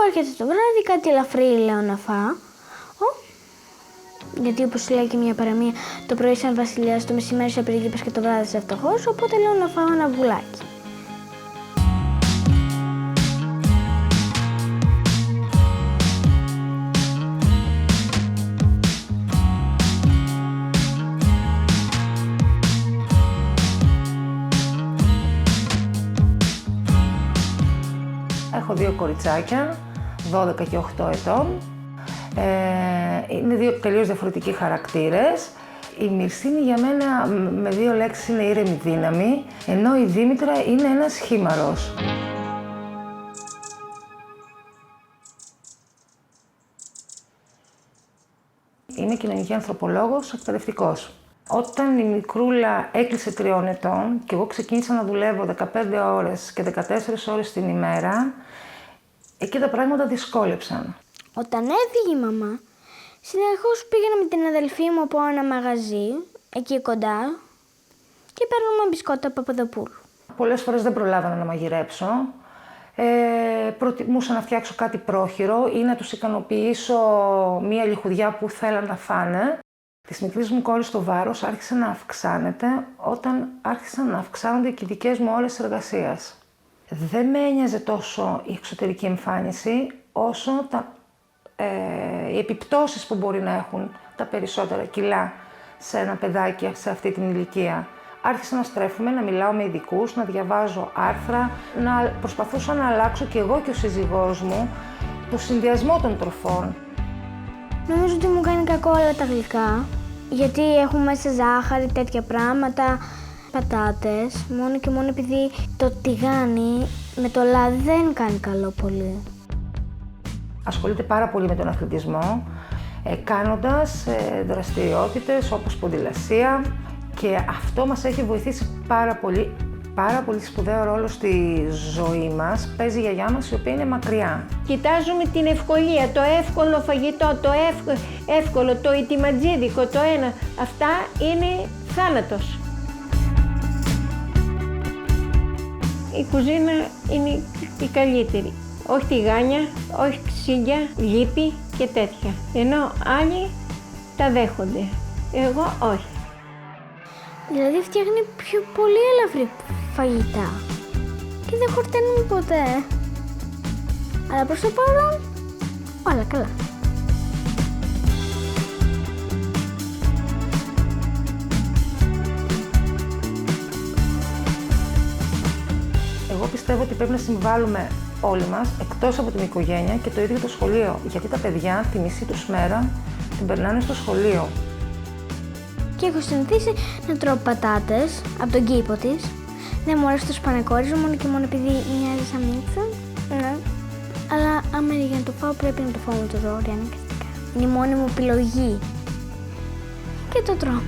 έρχεται το βράδυ, κάτι ελαφρύ λέω να φάω. Γιατί όπως λέει και μια παραμία, το πρωί σαν βασιλιάς, το μεσημέρι σε πριγκίπας και το βράδυ σε φτωχός, οπότε λέω να φάω ένα βουλάκι. Έχω 2 κοριτσάκια, 12 και 8 ετών. Είναι 2 τελείως διαφορετικοί χαρακτήρες. Η Μυρσίνη για μένα με 2 λέξεις είναι ήρεμη δύναμη, ενώ η Δήμητρα είναι ένας χήμαρος. Είμαι κοινωνική ανθρωπολόγος, εκπαιδευτικός. Όταν η μικρούλα έκλεισε 3 ετών και εγώ ξεκίνησα να δουλεύω 15 ώρες και 14 ώρες την ημέρα, εκεί τα πράγματα δυσκόλεψαν. Όταν έφυγε η μαμά, συνεχώς πήγαινα με την αδελφή μου από ένα μαγαζί, εκεί κοντά, και παίρνουμε μπισκότα Παπαδοπούλου. Πολλές φορές δεν προλάβανα να μαγειρέψω. Προτιμούσα να φτιάξω κάτι πρόχειρο ή να τους ικανοποιήσω μία λιχουδιά που θέλαν να φάνε. Της μικρής μου κόρης το βάρος άρχισε να αυξάνεται όταν άρχισαν να αυξάνονται και οι δικές μου ώρες εργασίας. Δεν με ένοιαζε τόσο η εξωτερική εμφάνιση, όσο οι επιπτώσεις που μπορεί να έχουν τα περισσότερα κιλά σε ένα παιδάκι σε αυτή την ηλικία. Άρχισα να στρέφουμε, να μιλάω με ειδικούς, να διαβάζω άρθρα, να προσπαθούσα να αλλάξω κι εγώ και ο σύζυγός μου το συνδυασμό των τροφών. Νομίζω ότι μου κάνει κακό όλα τα γλυκά, γιατί έχουν μέσα ζάχαρη, τέτοια πράγματα, πατάτες, μόνο και μόνο επειδή το τηγάνι με το λάδι δεν κάνει καλό πολύ. Ασχολείται πάρα πολύ με τον αθλητισμό, κάνοντας δραστηριότητες όπως ποδηλασία, και αυτό μας έχει βοηθήσει πάρα πολύ σπουδαίο ρόλο στη ζωή μας. Παίζει η γιαγιά μας, η οποία είναι μακριά. Κοιτάζουμε την ευκολία, το εύκολο φαγητό, το εύκολο, το ιτιματζίδικο, το ένα. Αυτά είναι θάνατος. Η κουζίνα είναι η καλύτερη. Όχι τηγάνια, όχι ξύλια, λίπη και τέτοια. Ενώ άλλοι τα δέχονται. Εγώ όχι. Δηλαδή φτιάχνει πιο πολύ ελαφρύ φαγητά και δεν χορταίνουν ποτέ. Αλλά προς το παρόν, όλα καλά. Εγώ πιστεύω ότι πρέπει να συμβάλλουμε όλοι μας, εκτός από την οικογένεια και το ίδιο το σχολείο. Γιατί τα παιδιά τη μισή τους μέρα την περνάνε στο σχολείο. Και έχω συνηθίσει να τρώω πατάτες από τον κήπο της. Δεν μου αρέσει το σπανακόριζο μόνο και μόνο επειδή μοιάζει σαν μίξα. Ναι. Αλλά άμα είναι για να το φάω πρέπει να το φάω με το ζόρι αναγκαστικά. Είναι η μόνη μου επιλογή. Και το τρώω.